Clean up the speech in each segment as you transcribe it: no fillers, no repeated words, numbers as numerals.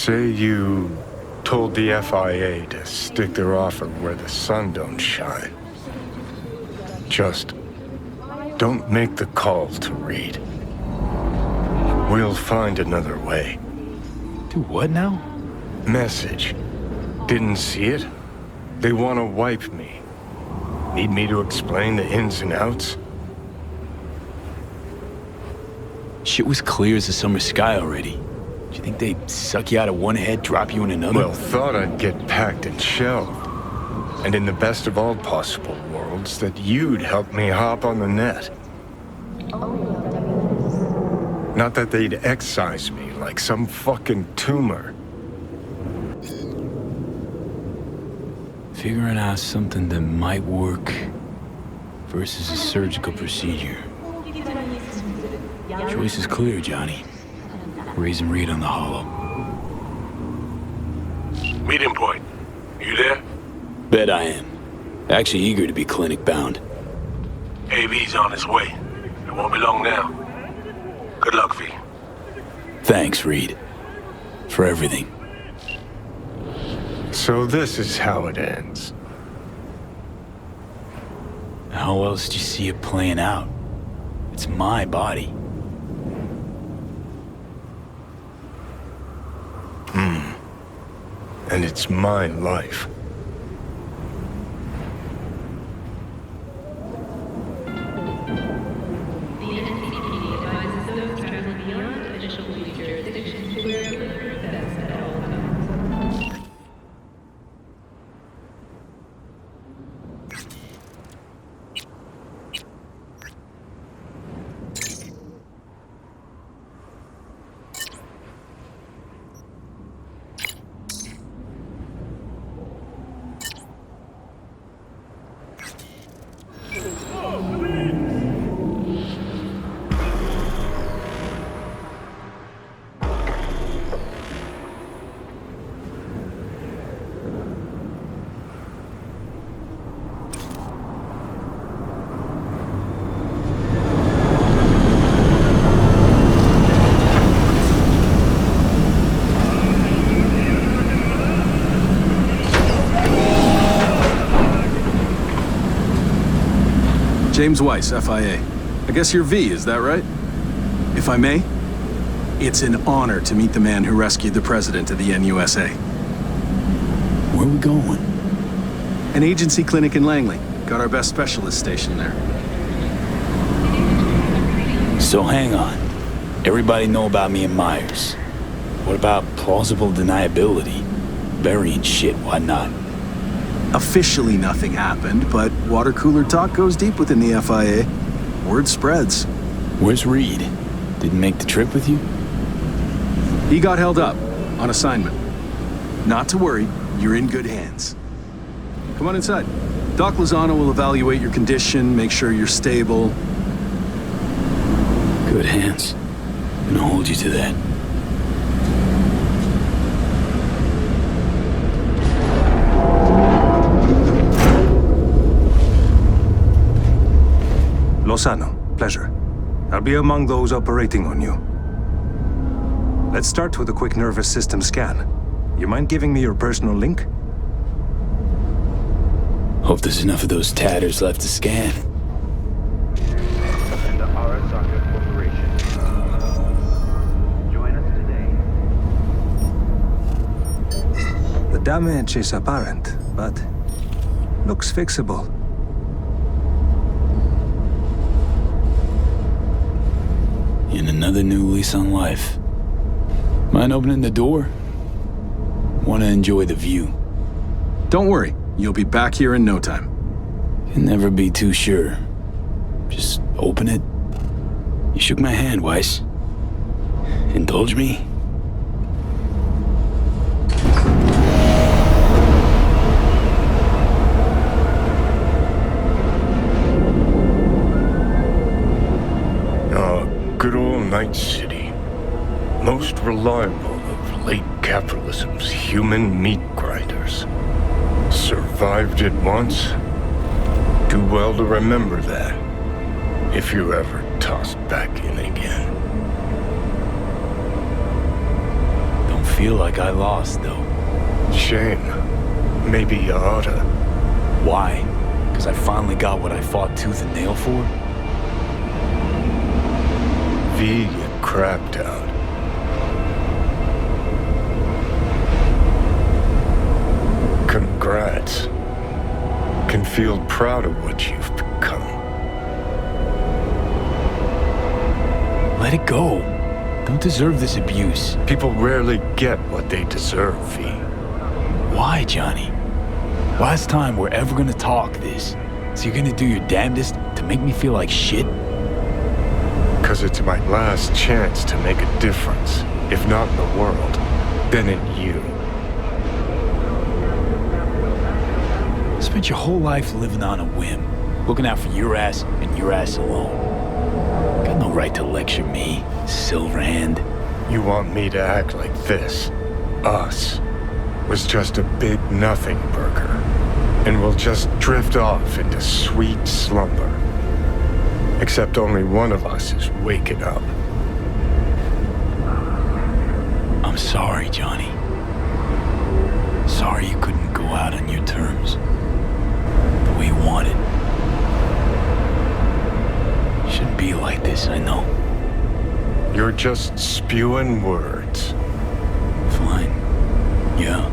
Say you told the FIA to stick their offer where the sun don't shine. Just don't make the call to Reed. We'll find another way. Do what now? Message. Didn't see it? They want to wipe me. Need me to explain the ins and outs? Shit was clear as the summer sky already. Do you think they'd suck you out of one head, drop you in another? Well, thought I'd get packed and shelved. And in the best of all possible worlds, that you'd help me hop on the net. Not that they'd excise me like some fucking tumor. Figuring out something that might work versus a surgical procedure. Choice is clear, Johnny. Raising Reed on the hollow. Meeting point. You there? Bet I am. Actually eager to be clinic bound. AV's on his way. It won't be long now. Good luck, V. Thanks, Reed. For everything. So this is how it ends. How else do you see it playing out? It's my body. And it's my life. James Weiss, FIA. I guess you're V, is that right? If I may, it's an honor to meet the man who rescued the president of the NUSA. Where are we going? An agency clinic in Langley. Got our best specialist stationed there. So hang on. Everybody know about me and Myers. What about plausible deniability? Burying shit, why not? Officially nothing happened, but water cooler talk goes deep within the FIA. Word spreads. Where's Reed? Didn't make the trip with you? He got held up, on assignment. Not to worry, you're in good hands. Come on inside. Doc Lozano will evaluate your condition, make sure you're stable. Good hands. Gonna hold you to that. Lozano, pleasure. I'll be among those operating on you. Let's start with a quick nervous system scan. You mind giving me your personal link? Hope there's enough of those tatters left to scan. And the Arasaka Corporation. Join us today. The damage is apparent, but looks fixable. And another new lease on life. Mind opening the door? Want to enjoy the view. Don't worry, you'll be back here in no time. Can never be too sure. Just open it. You shook my hand, Weiss. Indulge me? Good old Night City. Most reliable of late capitalism's human meat grinders. Survived it once. Too well to remember that. If you're ever tossed back in again. Don't feel like I lost, though. Shame. Maybe you oughta. Why? Because I finally got what I fought tooth and nail for? V, you crapped out. Congrats. Can feel proud of what you've become. Let it go. Don't deserve this abuse. People rarely get what they deserve, V. Why, Johnny? Last time we're ever gonna talk this. So you're gonna do your damnedest to make me feel like shit? Because it's my last chance to make a difference. If not in the world, then in you. Spent your whole life living on a whim, looking out for your ass and your ass alone. Got no right to lecture me, Silverhand. You want me to act like this? Us was just a big nothing burger, and we'll just drift off into sweet slumber. Except only one of us is waking up. I'm sorry, Johnny. Sorry you couldn't go out on your terms. The way you wanted. Shouldn't be like this, I know. You're just spewing words. Fine. Yeah.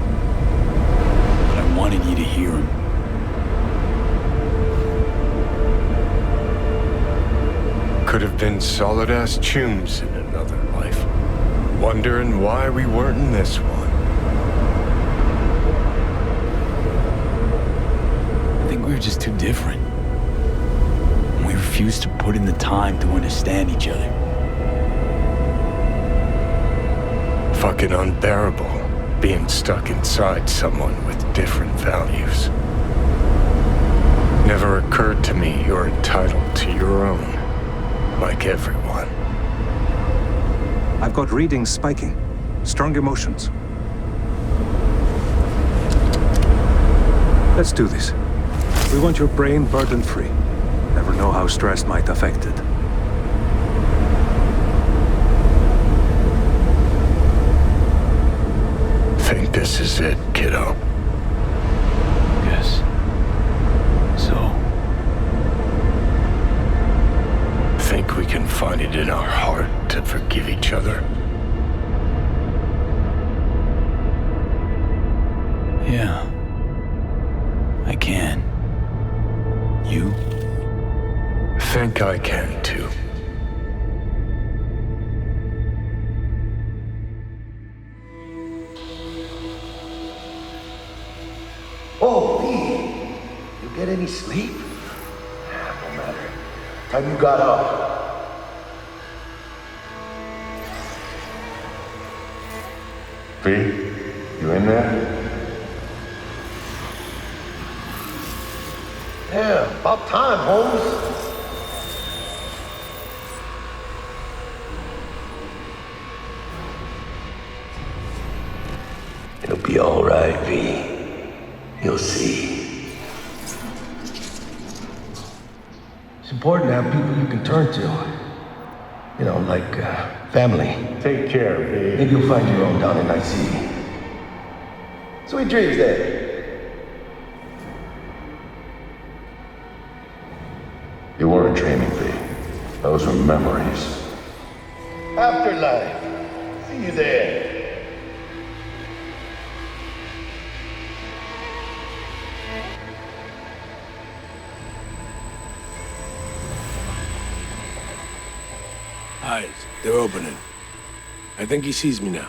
But I wanted you to hear him. Could have been solid-ass tunes in another life. Wondering why we weren't in this one. I think we were just too different. We refused to put in the time to understand each other. Fucking unbearable, being stuck inside someone with different values. Never occurred to me you're entitled to your own, like everyone. I've got readings spiking. Strong emotions. Let's do this. We want your brain burden-free. Never know how stress might affect it. Think this is it, kiddo? Yes. So, Think we can find it in our heart to forgive each other? yeah. I can. You? Think I can too. Oh, Pete, you get any sleep? No matter. Time you got up. V, you in there? Yeah, about time, Holmes. It'll be all right, V. You'll see. It's important to have people you can turn to. You know, like family. Take care, V. Maybe you'll find your own down in IC. Sweet dreams, then. You weren't dreaming, V. Those were memories. Afterlife. See you there. Eyes, they're opening. I think he sees me now.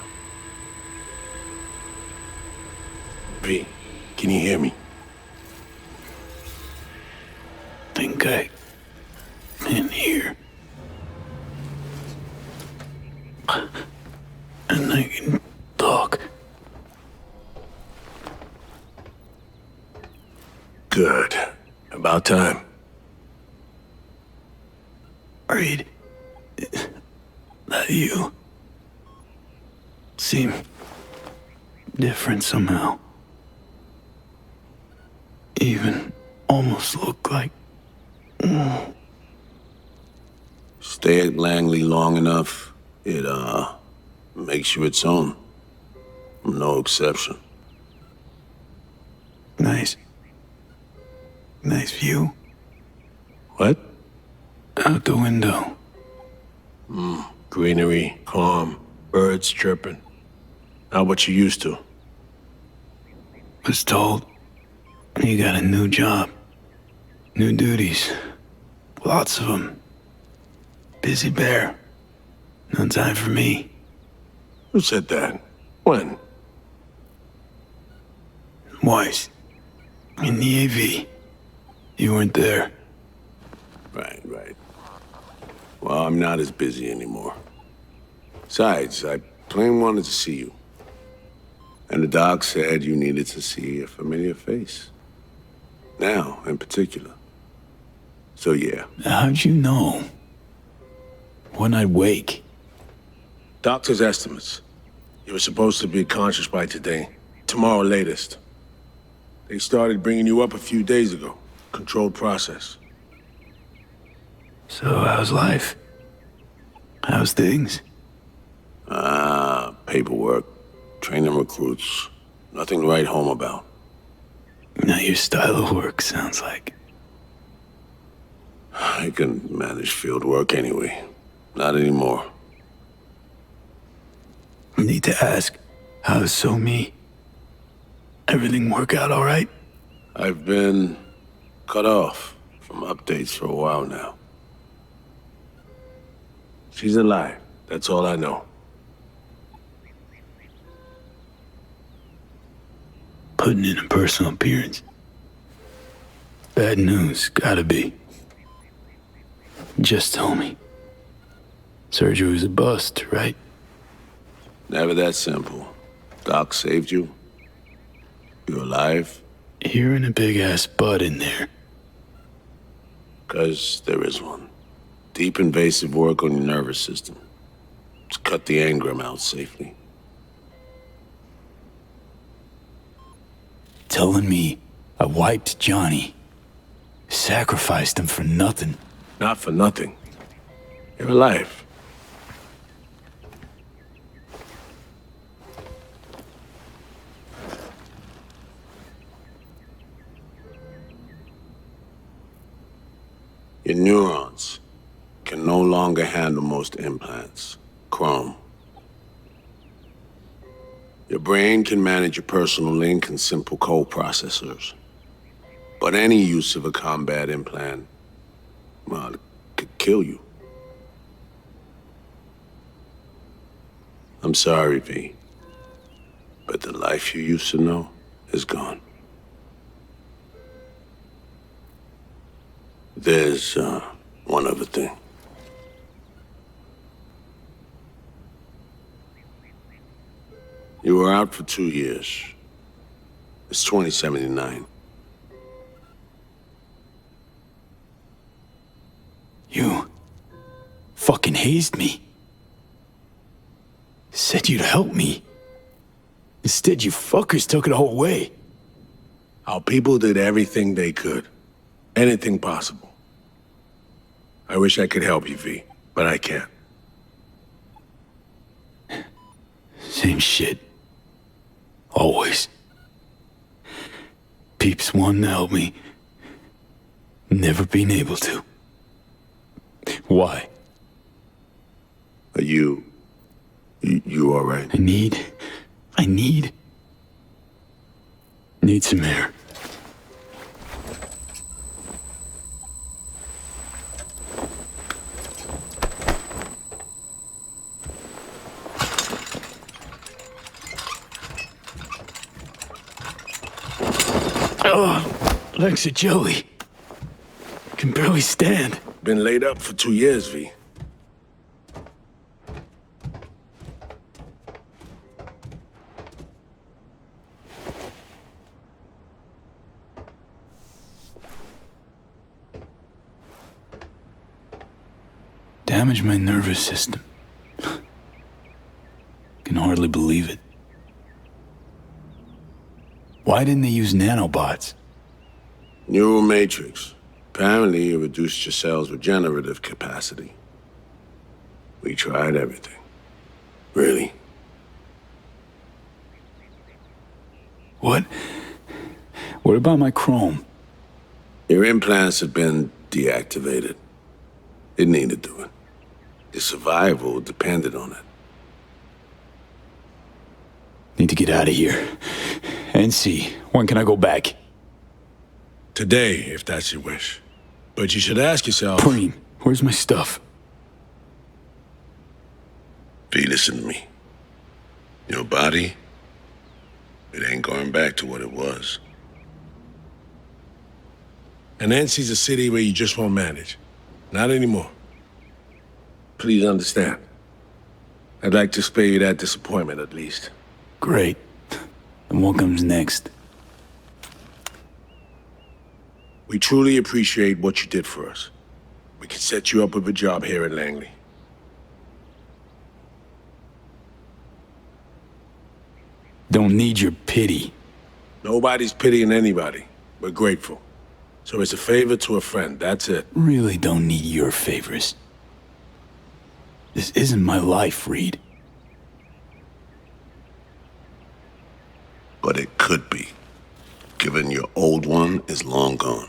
V, can you hear me? Think I can hear. And I can talk. Good. About time. Reed, that you seem different somehow. Even almost look like... Stay at Langley long enough, it makes you its own. I'm no exception. Nice. Nice view. What? Out the window. Greenery, calm, birds chirping. Not what you used to. Was told you got a new job. New duties. Lots of them. Busy bear. No time for me. Who said that? When? Weiss. In the AV. You weren't there. Right. Well, I'm not as busy anymore. Besides, I plain wanted to see you. And the doc said you needed to see a familiar face. Now, in particular. So yeah. How'd you know? When I'd wake. Doctor's estimates. You were supposed to be conscious by today. Tomorrow latest. They started bringing you up a few days ago. Controlled process. So how's life? How's things? Paperwork. Training recruits. Nothing to write home about. Not your style of work, sounds like. I can manage field work anyway. Not anymore. Need to ask, how's So Me? Everything work out all right? I've been cut off from updates for a while now. She's alive. That's all I know. Putting in a personal appearance. Bad news, gotta be. Just tell me. Surgery was a bust, right? Never that simple. Doc saved you. You're alive. Hearing a big-ass butt in there. 'Cause there is one. Deep invasive work on your nervous system. To cut the engram out safely. Telling me I wiped Johnny. Sacrificed him for nothing. Not for nothing. You're alive. Your neurons can no longer handle most implants. Chrome. Your brain can manage your personal link and simple code processors. But any use of a combat implant, well, it could kill you. I'm sorry, V. But the life you used to know is gone. There's, one other thing. You were out for 2 years. It's 2079. You fucking hazed me. Said you'd help me. Instead, you fuckers took it all away. Our people did everything they could. Anything possible. I wish I could help you, V, but I can't. Same shit. Always. Peeps wanting to help me. Never been able to. Why? Are you all right? I need some air. Oh, legs are jelly. Can barely stand. Been laid up for 2 years, V. Damaged my nervous system. Can hardly believe it. Why didn't they use nanobots? Neural matrix. Apparently, it reduced your cell's regenerative capacity. We tried everything. Really. What about my chrome? Your implants have been deactivated. It needed doing. Your survival depended on it. Need to get out of here. NC, when can I go back? Today, if that's your wish. But you should ask yourself... Preem, where's my stuff? V, listen to me. Your body, it ain't going back to what it was. And NC's a city where you just won't manage. Not anymore. Please understand. I'd like to spare you that disappointment, at least. Great. And what comes next? We truly appreciate what you did for us. We can set you up with a job here at Langley. Don't need your pity. Nobody's pitying anybody. We're grateful. So it's a favor to a friend, that's it. Really don't need your favors. This isn't my life, Reed. But it could be, given your old one is long gone.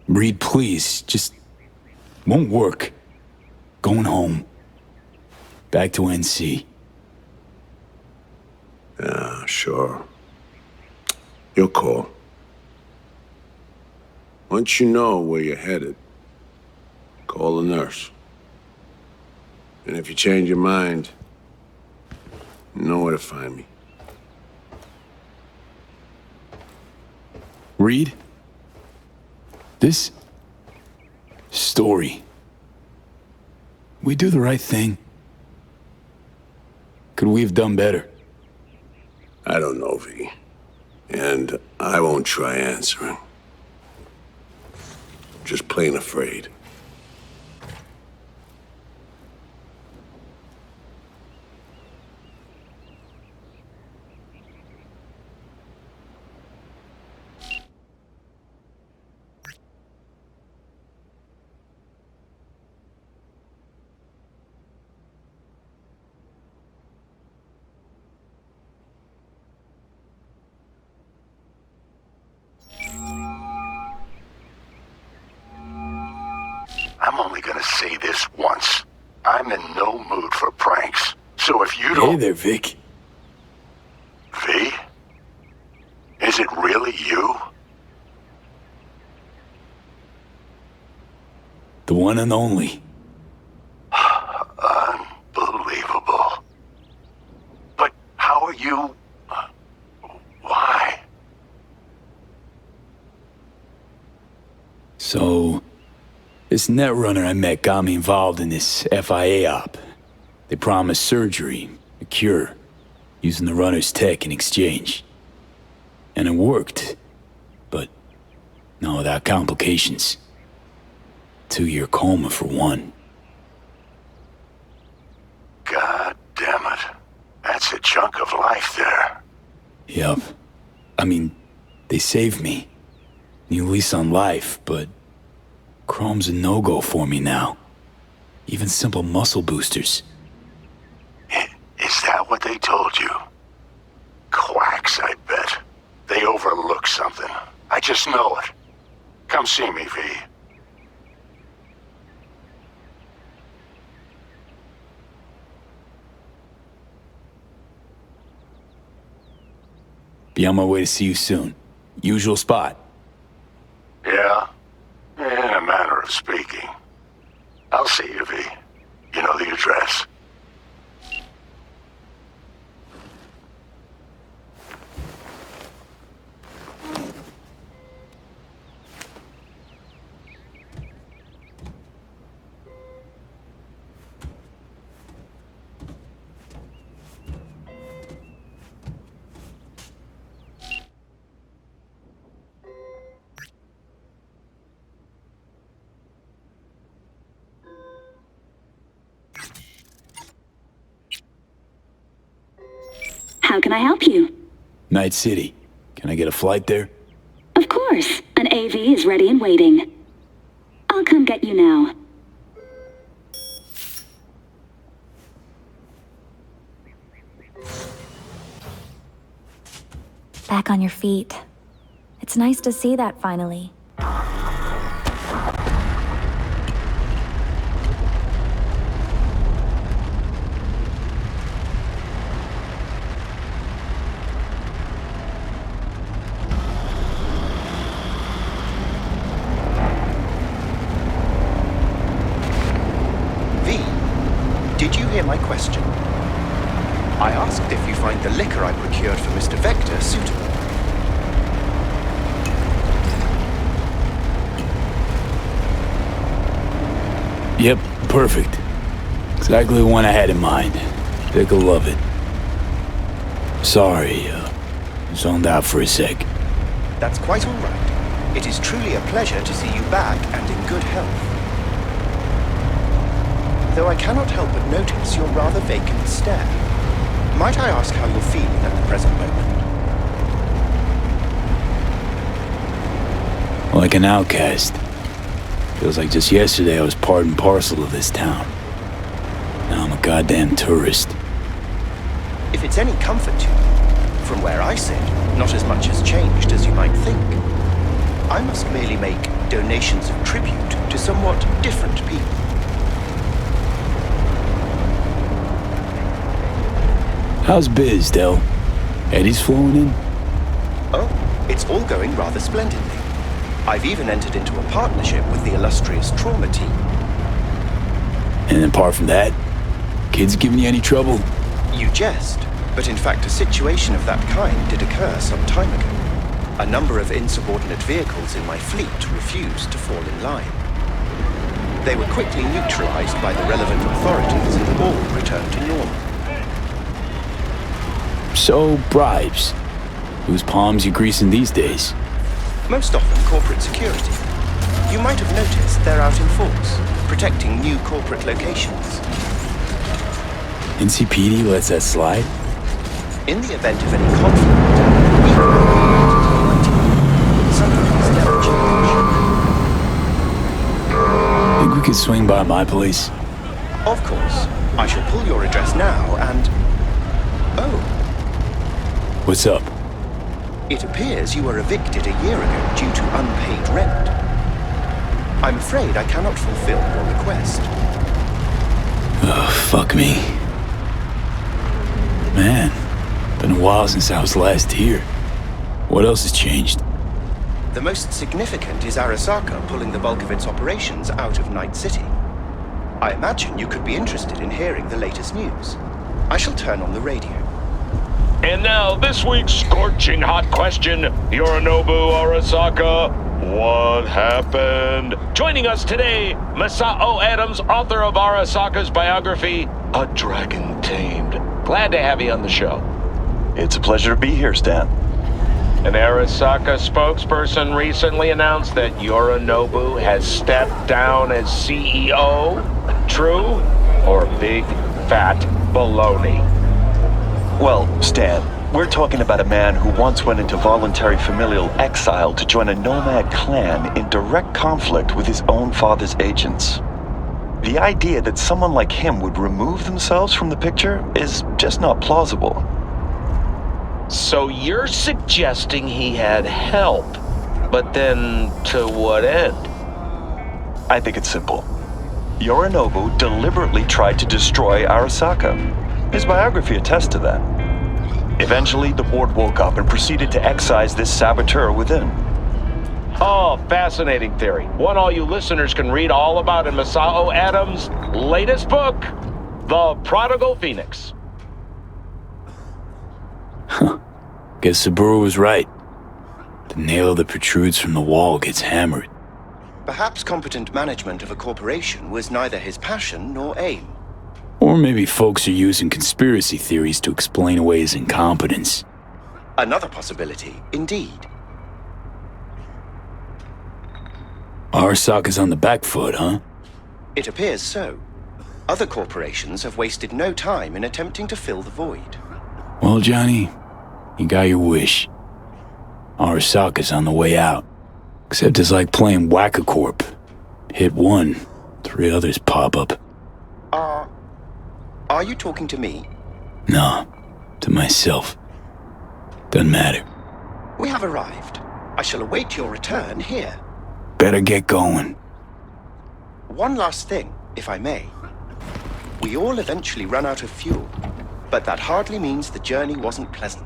Reed, please, just... won't work. Going home. Back to NC. Yeah, sure. Your call. Once you know where you're headed, call a nurse. And if you change your mind, you know where to find me. Reed? This... story... we do the right thing? Could we have done better? I don't know, V. And I won't try answering. Just plain afraid. I'm only gonna say this once. I'm in no mood for pranks. So if you don't... Hey there, Vic. V? Is it really you? The one and only. Unbelievable. But how are you... why? So... this netrunner I met got me involved in this FIA op. They promised surgery, a cure, using the runner's tech in exchange. And it worked. But not without complications. 2-year coma for one. God damn it. That's a chunk of life there. Yep. I mean, they saved me. New lease on life, but... Chrome's a no-go for me now. Even simple muscle boosters. Is that what they told you? Quacks, I bet. They overlook something. I just know it. Come see me, V. Be on my way to see you soon. Usual spot. Yeah? In a manner of speaking. I'll see you, V. You know the address. How can I help you? Night City. Can I get a flight there? Of course. An AV is ready and waiting. I'll come get you now. Back on your feet. It's nice to see that finally. Did you hear my question? I asked if you find the liquor I procured for Mr. Vector suitable. Yep, perfect. Exactly the one I had in mind. They'll love it. Sorry, zoned out for a sec. That's quite all right. It is truly a pleasure to see you back and in good health. Though I cannot help but notice your rather vacant stare. Might I ask how you're feeling at the present moment? Like an outcast. Feels like just yesterday I was part and parcel of this town. Now I'm a goddamn tourist. If it's any comfort to you, from where I sit, not as much has changed as you might think. I must merely make donations of tribute to somewhat different people. How's biz, Del? Eddie's flowing in? Oh, it's all going rather splendidly. I've even entered into a partnership with the illustrious trauma team. And apart from that, kids giving you any trouble? You jest, but in fact a situation of that kind did occur some time ago. A number of insubordinate vehicles in my fleet refused to fall in line. They were quickly neutralized by the relevant authorities and all returned to normal. So, bribes. Whose palms you greasing these days? Most often corporate security. You might have noticed they're out in force, protecting new corporate locations. NCPD lets that slide? In the event of any conflict, some things never change. Think we could swing by my place? Of course. I shall pull your address now and... Oh. What's up? It appears you were evicted a year ago due to unpaid rent. I'm afraid I cannot fulfill your request. Oh, fuck me. Man, been a while since I was last here. What else has changed? The most significant is Arasaka pulling the bulk of its operations out of Night City. I imagine you could be interested in hearing the latest news. I shall turn on the radio. And now, this week's scorching hot question, Yorinobu Arasaka, what happened? Joining us today, Masao Adams, author of Arasaka's biography, A Dragon Tamed. Glad to have you on the show. It's a pleasure to be here, Stan. An Arasaka spokesperson recently announced that Yorinobu has stepped down as CEO. True or big, fat baloney? Well, Stan, we're talking about a man who once went into voluntary familial exile to join a nomad clan in direct conflict with his own father's agents. The idea that someone like him would remove themselves from the picture is just not plausible. So you're suggesting he had help, but then to what end? I think it's simple. Yorinobu deliberately tried to destroy Arasaka. His biography attests to that. Eventually, the board woke up and proceeded to excise this saboteur within. Oh, fascinating theory. One all you listeners can read all about in Masao Adams' latest book, The Prodigal Phoenix. Huh. Guess Saburo was right. The nail that protrudes from the wall gets hammered. Perhaps competent management of a corporation was neither his passion nor aim. Or maybe folks are using conspiracy theories to explain away his incompetence. Another possibility, indeed. Arasaka's on the back foot, huh? It appears so. Other corporations have wasted no time in attempting to fill the void. Well, Johnny, you got your wish. Arasaka's on the way out. Except it's like playing Whack-A-Corp. Hit one, 3 others pop up. Are you talking to me? No, to myself. Doesn't matter. We have arrived. I shall await your return here. Better get going. One last thing, if I may. We all eventually run out of fuel, but that hardly means the journey wasn't pleasant.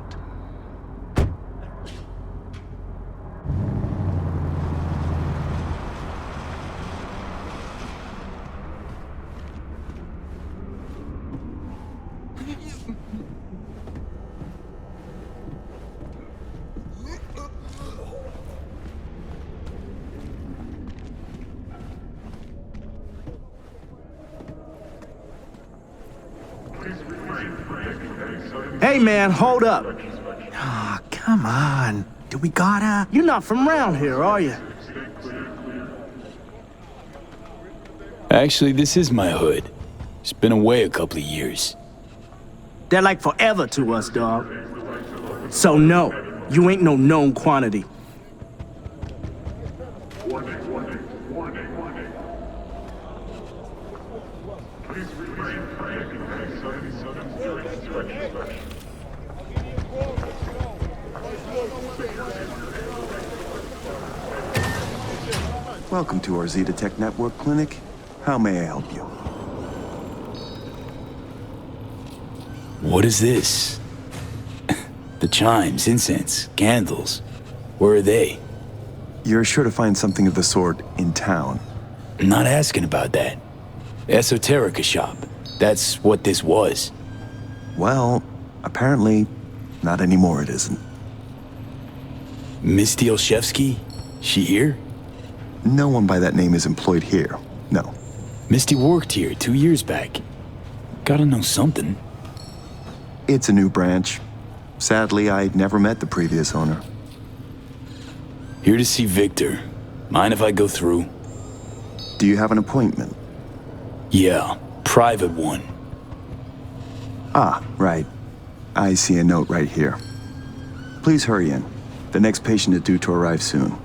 Hey man, hold up. Ah, come on. Do we gotta? You're not from around here, are you? Actually, this is my hood. It's been away a couple of years. They're like forever to us, dog. So no, you ain't no known quantity. Welcome to our Zetatech Network Clinic. How may I help you? What is this? The chimes, incense, candles. Where are they? You're sure to find something of the sort in town. I'm not asking about that. Esoterica shop. That's what this was. Well, apparently, not anymore it isn't. Misty Olszewski? She here? No one by that name is employed here, no. Misty worked here 2 years back. Gotta know something. It's a new branch. Sadly, I never met the previous owner. Here to see Victor. Mind if I go through? Do you have an appointment? Yeah, private one. Ah, right. I see a note right here. Please hurry in. The next patient is due to arrive soon.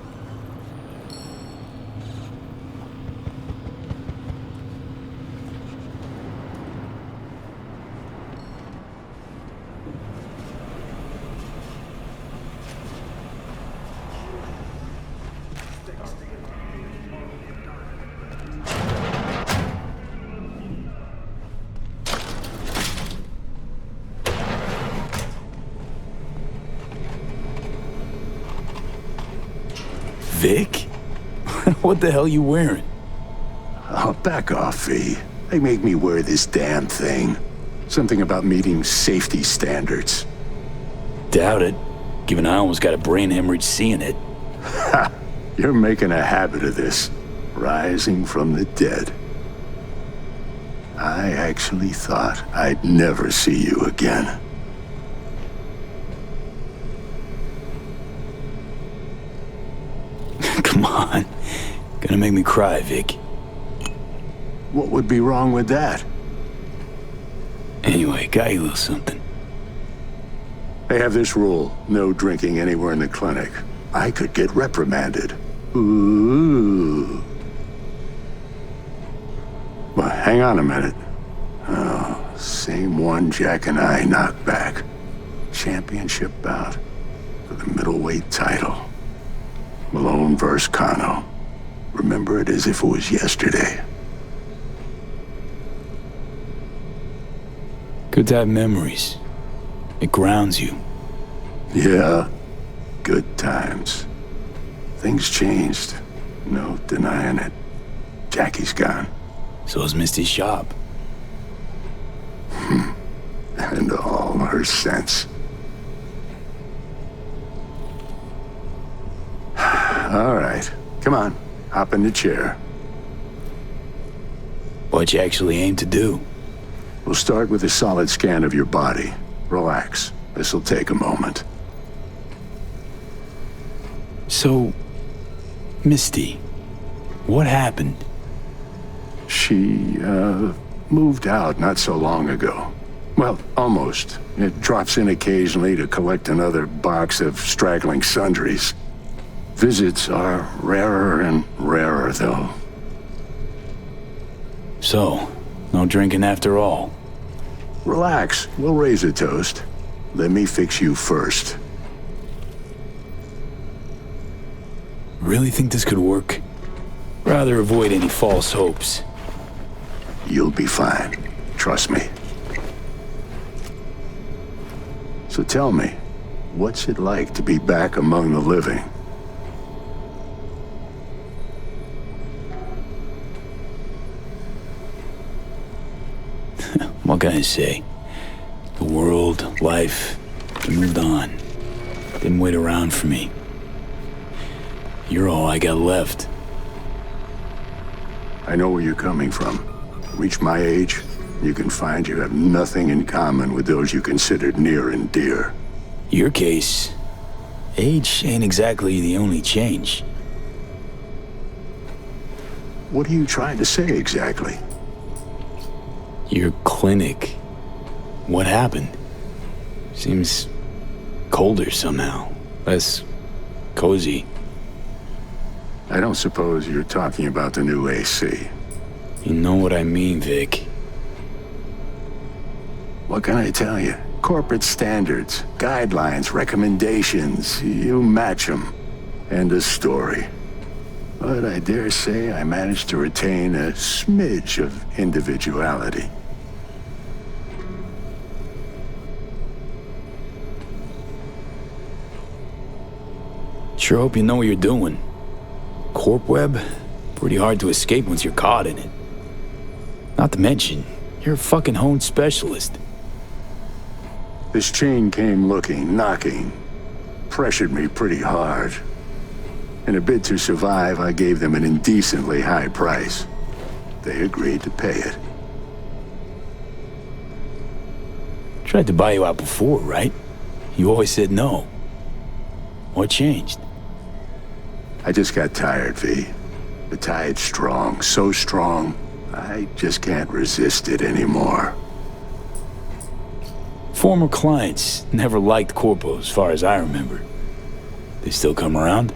Vic? What the hell you wearing? Oh, back off, V. They make me wear this damn thing. Something about meeting safety standards. Doubt it, given I almost got a brain hemorrhage seeing it. Ha! You're making a habit of this. Rising from the dead. I actually thought I'd never see you again. Come on. Gonna make me cry, Vic. What would be wrong with that? Anyway, got you a little something. They have this rule, no drinking anywhere in the clinic. I could get reprimanded. Ooh. Well, hang on a minute. Oh, same one Jack and I knocked back. Championship bout for the middleweight title. Malone versus Kano. Remember it as if it was yesterday. Good to have memories. It grounds you. Yeah, good times. Things changed. No denying it. Jackie's gone. So is Misty's shop. And all her sense. All right, come on, hop in the chair. What you actually aim to do? We'll start with a solid scan of your body. Relax, this'll take a moment. So, Misty, what happened? She, moved out not so long ago. Well, almost. It drops in occasionally to collect another box of straggling sundries. Visits are rarer and rarer, though. So, no drinking after all? Relax, we'll raise a toast. Let me fix you first. Really think this could work? Rather avoid any false hopes. You'll be fine. Trust me. So tell me, what's it like to be back among the living? What can I say? The world, life, they moved on. Didn't wait around for me. You're all I got left. I know where you're coming from. Reach my age, you can find you have nothing in common with those you considered near and dear. Your case, age ain't exactly the only change. What are you trying to say exactly? Your clinic. What happened? Seems colder somehow. Less cozy. I don't suppose you're talking about the new AC. You know what I mean, Vic. What can I tell you? Corporate standards, guidelines, recommendations, you match them. End of story. But I dare say I managed to retain a smidge of individuality. Sure hope you know what you're doing. Corp web? Pretty hard to escape once you're caught in it. Not to mention, you're a fucking honed specialist. This chain came looking, knocking. Pressured me pretty hard. In a bid to survive, I gave them an indecently high price. They agreed to pay it. Tried to buy you out before, right? You always said no. What changed? I just got tired, V. The tide's strong, so strong, I just can't resist it anymore. Former clients never liked Corpo as far as I remember. They still come around?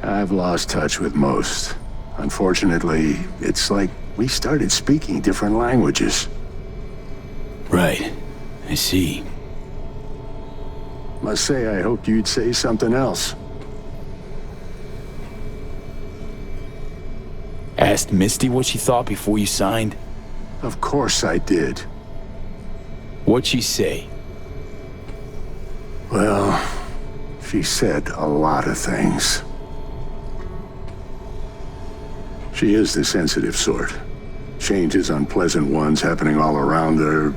I've lost touch with most. Unfortunately, it's like we started speaking different languages. Right. I see. Must say I hoped you'd say something else. Asked Misty what she thought before you signed? Of course I did. What'd she say? Well, she said a lot of things. She is the sensitive sort. Changes, unpleasant ones happening all around her.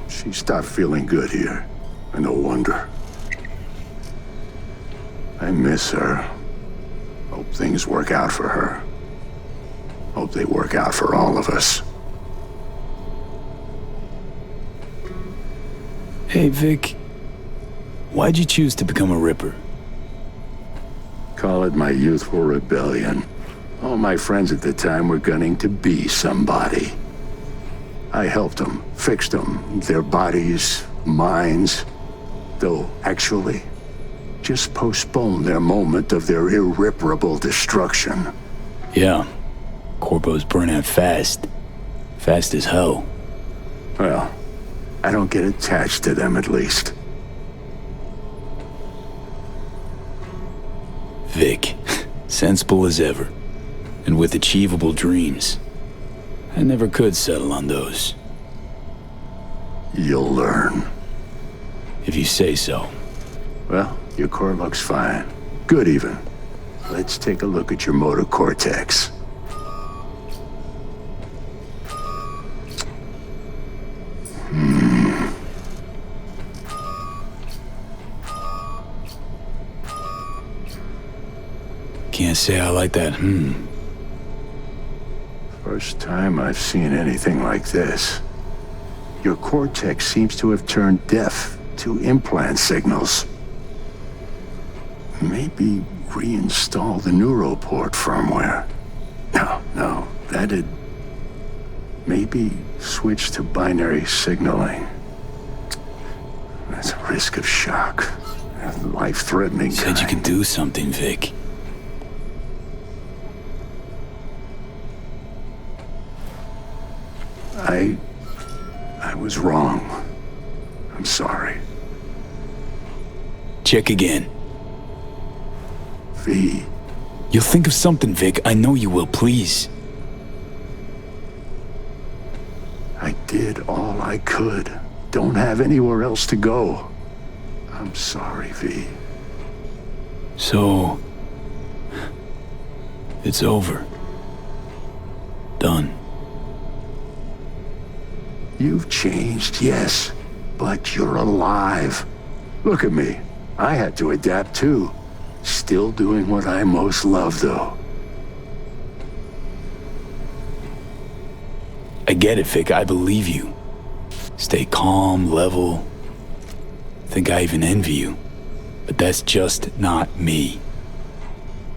She stopped feeling good here. And no wonder. I miss her. Hope things work out for her. Hope they work out for all of us. Hey, Vic. Why'd you choose to become a Ripper? Call it my youthful rebellion. All my friends at the time were gunning to be somebody. I helped them, fixed them, their bodies, minds. Though, actually, just postponed their moment of their irreparable destruction. Yeah. Corpos burn out fast. Fast as hell. Well, I don't get attached to them at least. Vic, sensible as ever. And with achievable dreams. I never could settle on those. You'll learn. If you say so. Well, your core looks fine. Good even. Let's take a look at your motor cortex. Can't say I like that, First time I've seen anything like this. Your cortex seems to have turned deaf to implant signals. Maybe reinstall the neuroport firmware. No, that'd... Maybe switch to binary signaling. That's a risk of shock. Life-threatening. Said you could do something, Vic. I was wrong. I'm sorry. Check again. V, You'll think of something, Vic. I know you will, please. I did all I could. Don't have anywhere else to go. I'm sorry, V. So... it's over. Done. You've changed, yes, but you're alive. Look at me. I had to adapt too. Still doing what I most love, though. I get it, Vic. I believe you. Stay calm, level. Think I even envy you. But that's just not me.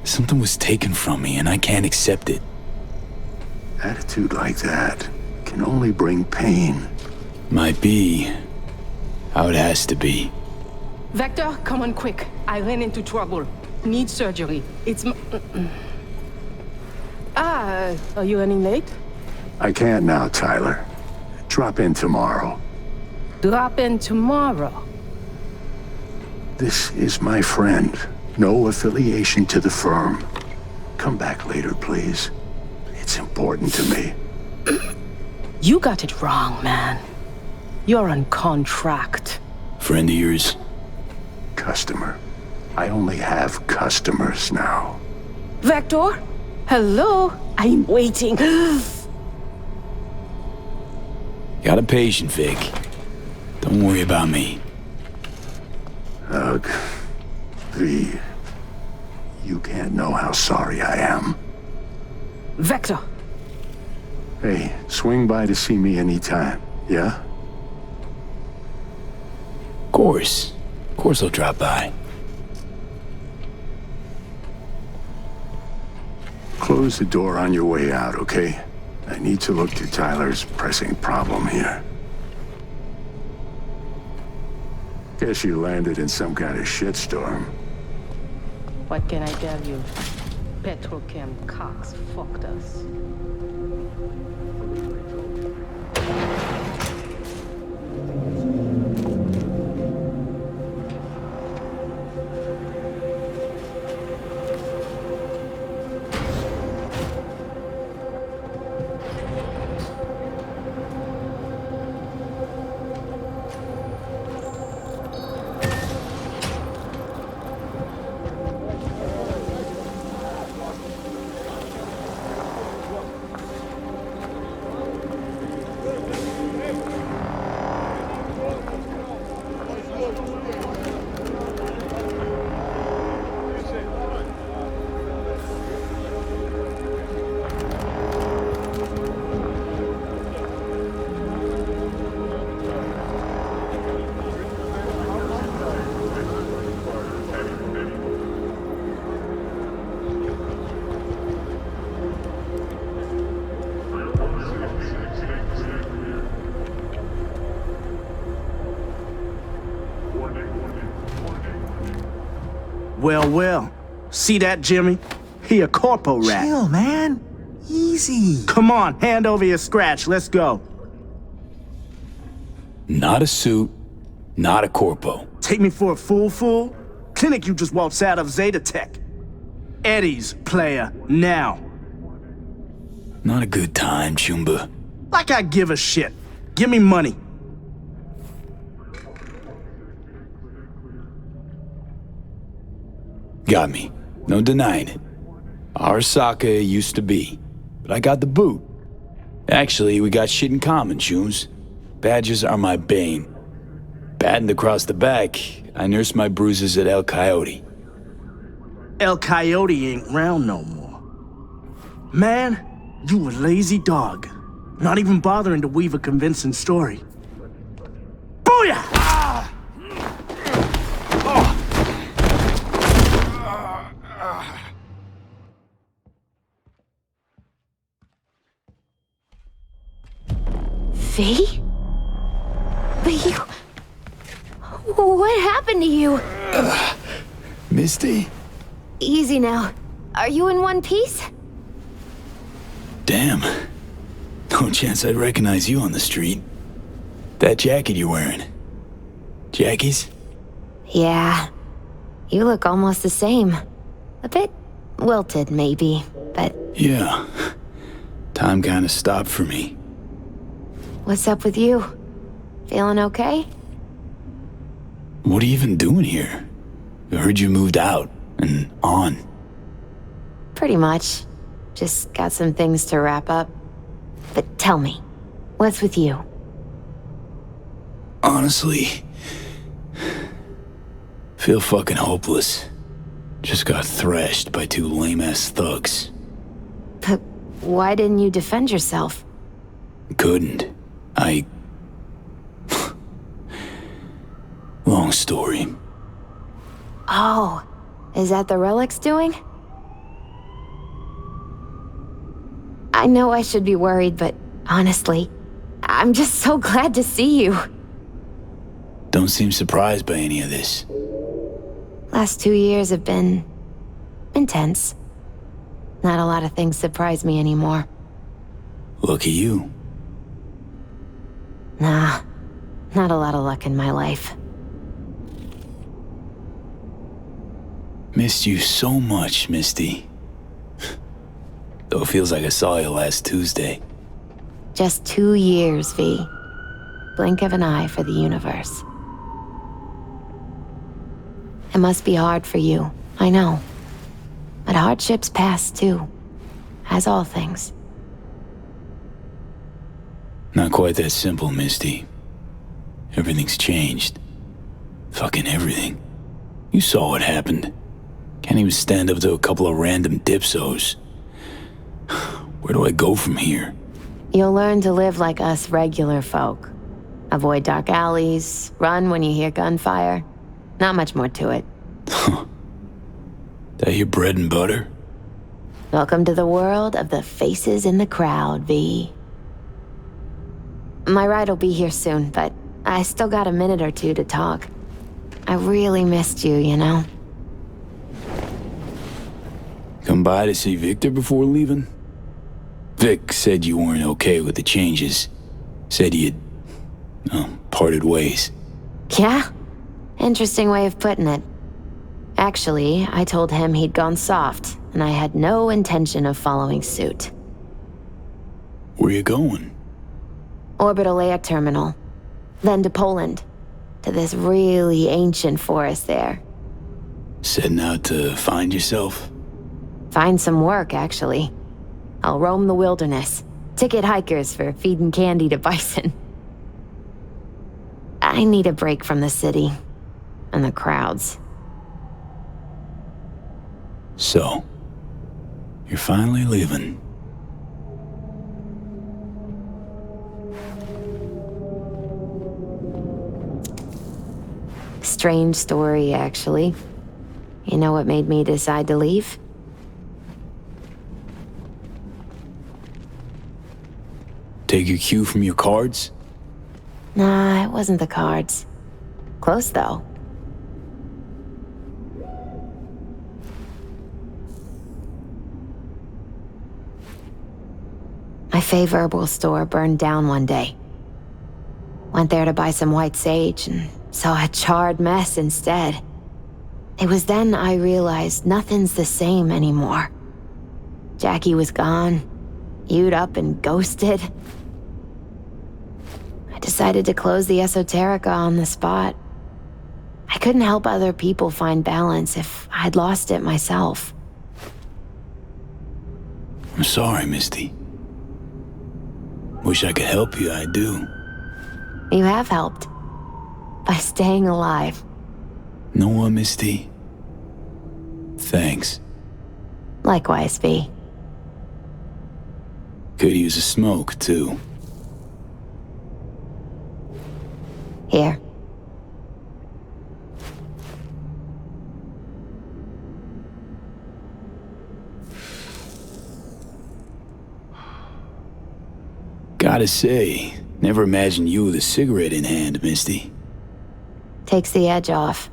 Something was taken from me, and I can't accept it. Attitude like that can only bring pain. Might be how it has to be. Vector, come on quick. I ran into trouble. Need surgery. It's are you running late? I can't now, Tyler. Drop in tomorrow. Drop in tomorrow. This is my friend. No affiliation to the firm. Come back later, please. It's important to me. You got it wrong, man. You're on contract. Friend of yours? Customer. I only have customers now. Vector? Hello? I'm waiting. Got a patient, Vic. Don't worry about me. Ugh. V. You can't know how sorry I am. Vector. Hey, swing by to see me anytime, yeah? Of course. Of course I'll drop by. Close the door on your way out, okay? I need to look to Tyler's pressing problem here. Guess you landed in some kind of shitstorm. What can I tell you? Petrochem Cox fucked us. Well. See that, Jimmy? He a corpo rat. Chill, man. Easy. Come on, hand over your scratch. Let's go. Not a suit, not a corpo. Take me for a fool? Clinic you just waltzed out of Zeta Tech. Eddie's player, now. Not a good time, Chumba. Like I give a shit. Give me money. Got me. No denying it. Arasaka used to be. But I got the boot. Actually, we got shit in common, Chums. Badges are my bane. Battened across the back, I nursed my bruises at El Coyote. El Coyote ain't round no more. Man, you a lazy dog. Not even bothering to weave a convincing story. Booyah! Ah! Oh. V? But you... What happened to you? Misty? Easy now. Are you in one piece? Damn. No chance I'd recognize you on the street. That jacket you're wearing. Jackie's? Yeah. You look almost the same. A bit wilted, maybe, but... Yeah. Time kinda stopped for me. What's up with you? Feeling okay? What are you even doing here? I heard you moved out and on. Pretty much. Just got some things to wrap up. But tell me, what's with you? Honestly, feel fucking hopeless. Just got thrashed by 2 lame-ass thugs. But why didn't you defend yourself? Couldn't. Long story. Oh, is that the Relic's doing? I know I should be worried, but honestly, I'm just so glad to see you. Don't seem surprised by any of this. Last 2 years have been... intense. Not a lot of things surprise me anymore. Lucky you. Nah, not a lot of luck in my life. Missed you so much, Misty. Though it feels like I saw you last Tuesday. Just 2 years, V. Blink of an eye for the universe. It must be hard for you, I know. But hardships pass too, as all things. Not quite that simple, Misty. Everything's changed. Fucking everything. You saw what happened. Can't even stand up to a couple of random dipsos. Where do I go from here? You'll learn to live like us regular folk. Avoid dark alleys, run when you hear gunfire. Not much more to it. That your bread and butter? Welcome to the world of the faces in the crowd, V. My ride will be here soon, but I still got a minute or two to talk. I really missed you, you know? Come by to see Victor before leaving? Vic said you weren't okay with the changes. Said you'd... parted ways. Yeah? Interesting way of putting it. Actually, I told him he'd gone soft, and I had no intention of following suit. Where you going? Orbital Air Terminal. Then to Poland. To this really ancient forest there. Setting out to find yourself? Find some work, actually. I'll roam the wilderness. Ticket hikers for feeding candy to bison. I need a break from the city. And the crowds. So, you're finally leaving. Strange story, actually. You know what made me decide to leave? Take your cue from your cards? Nah, it wasn't the cards. Close, though. My fave herbal store burned down one day. Went there to buy some white sage and saw a charred mess instead. It was then I realized nothing's the same anymore. Jackie was gone, You'd up and ghosted. I decided to close the Esoterica on the spot. I couldn't help other people find balance if I'd lost it myself. I'm sorry, Misty. Wish I could help you, I do. You have helped. By staying alive. Know what, Misty? Thanks. Likewise, V. Could use a smoke, too. Here. Gotta say, never imagined you with a cigarette in hand, Misty. Takes the edge off.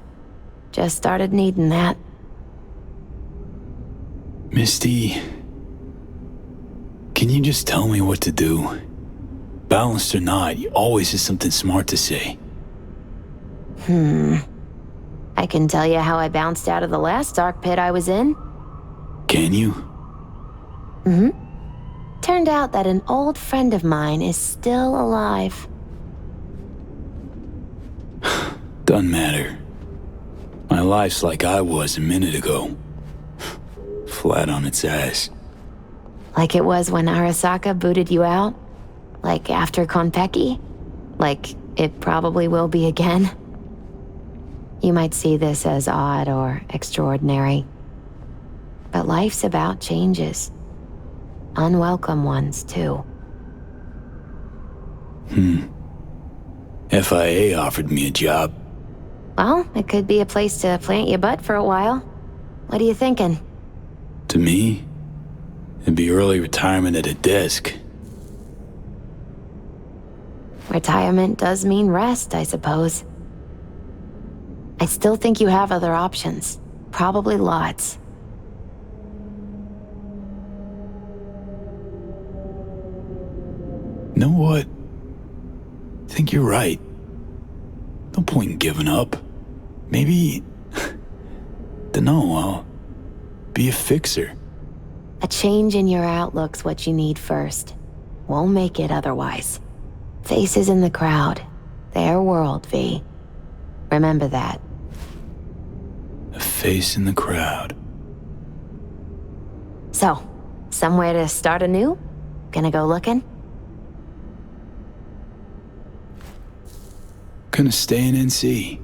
Just started needing that. Misty, can you just tell me what to do? Balanced or not, you always have something smart to say. I can tell you how I bounced out of the last dark pit I was in. Can you? Mm-hmm. Turned out that an old friend of mine is still alive. Doesn't matter. My life's like I was a minute ago. Flat on its ass. Like it was when Arasaka booted you out? Like after Konpeki? Like it probably will be again? You might see this as odd or extraordinary. But life's about changes. Unwelcome ones, too. FIA offered me a job. Well, it could be a place to plant your butt for a while. What are you thinking? To me, it'd be early retirement at a desk. Retirement does mean rest, I suppose. I still think you have other options. Probably lots. Know what? I think you're right. No point in giving up. Maybe... dunno, I'll be a fixer. A change in your outlook's what you need first. Won't make it otherwise. Faces in the crowd. Their world, V. Remember that. A face in the crowd. So, somewhere to start anew? Gonna go looking? Gonna stay in NC.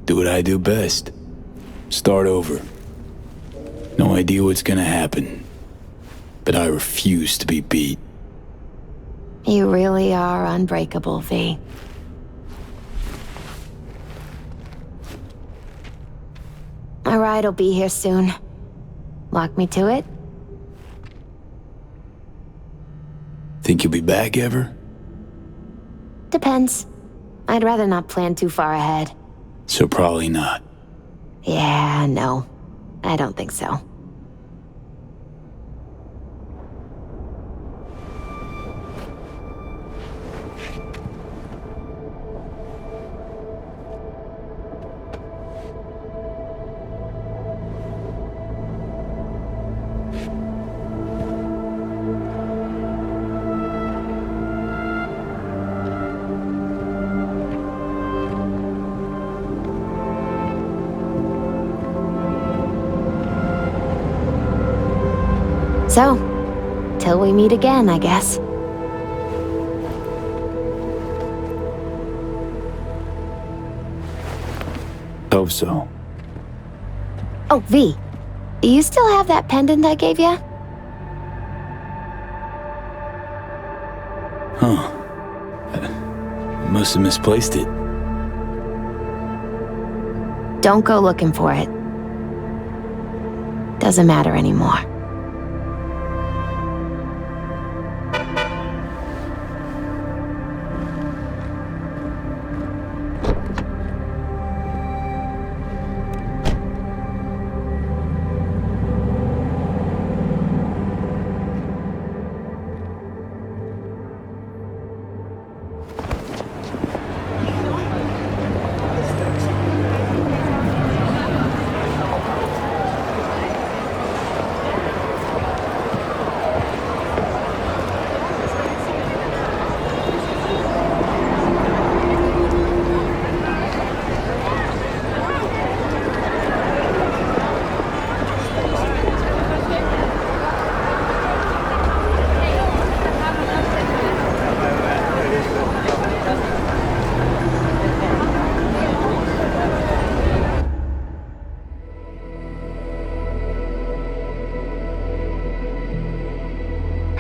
Do what I do best. Start over. No idea what's gonna happen. But I refuse to be beat. You really are unbreakable, V. My ride'll be here soon. Lock me to it? Think you'll be back ever? Depends. I'd rather not plan too far ahead. So probably not. Yeah, no. I don't think so. So, till we meet again, I guess. Hope so. Oh, V. Do you still have that pendant I gave you? Huh. Must have misplaced it. Don't go looking for it. Doesn't matter anymore.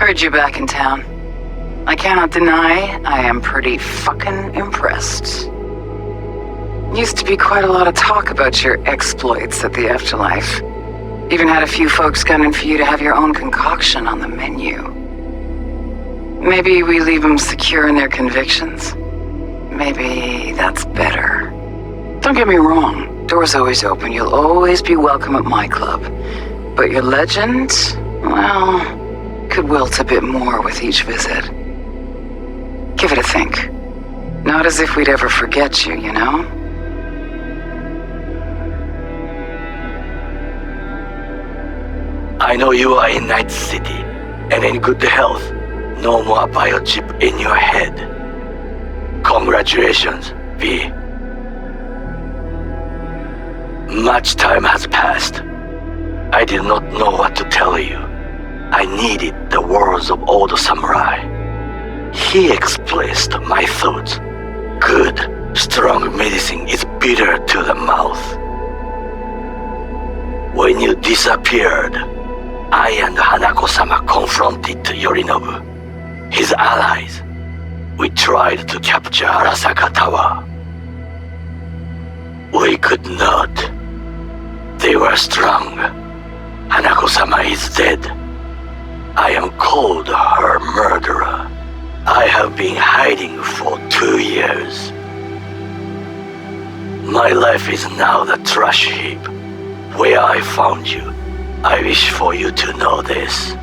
Heard you back in town. I cannot deny I am pretty fucking impressed. Used to be quite a lot of talk about your exploits at the afterlife. Even had a few folks gunning for you to have your own concoction on the menu. Maybe we leave them secure in their convictions. Maybe that's better. Don't get me wrong, door's always open. You'll always be welcome at my club. But your legend, well, could wilt a bit more with each visit. Give it a think. Not as if we'd ever forget you, you know? I know you are in Night City, and in good health. No more biochip in your head. Congratulations, V. Much time has passed. I did not know what to tell you. I needed the words of old samurai. He expressed my thoughts. Good, strong medicine is bitter to the mouth. When you disappeared, I and Hanako-sama confronted Yorinobu, his allies. We tried to capture Arasaka Tower. We could not. They were strong. Hanako-sama is dead. I am called her murderer. I have been hiding for 2 years. My life is now the trash heap where I found you. I wish for you to know this.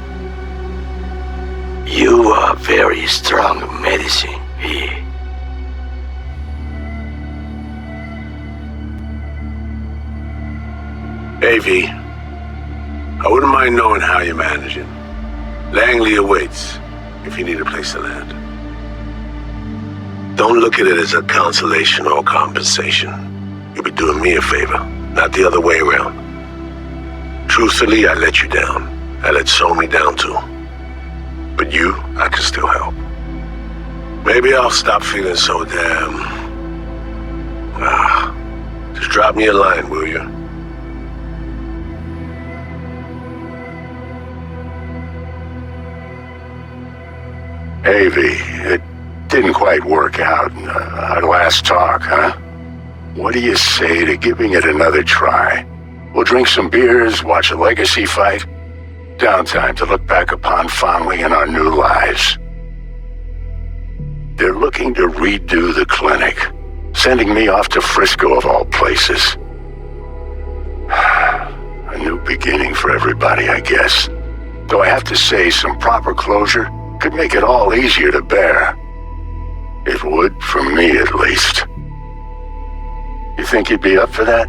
You are very strong medicine, V. Hey, V. I wouldn't mind knowing how you're managing. Langley awaits, if you need a place to land. Don't look at it as a consolation or compensation. You'll be doing me a favor, not the other way around. Truthfully, I let you down. I let Somi down too. But you, I can still help. Maybe I'll stop feeling so damn... just drop me a line, will you? Hey, V, it didn't quite work out our last talk, huh? What do you say to giving it another try? We'll drink some beers, watch a legacy fight. Downtime to look back upon fondly in our new lives. They're looking to redo the clinic, sending me off to Frisco of all places. A new beginning for everybody, I guess. Though I have to say, some proper closure could make it all easier to bear. It would, for me at least. You think you'd be up for that?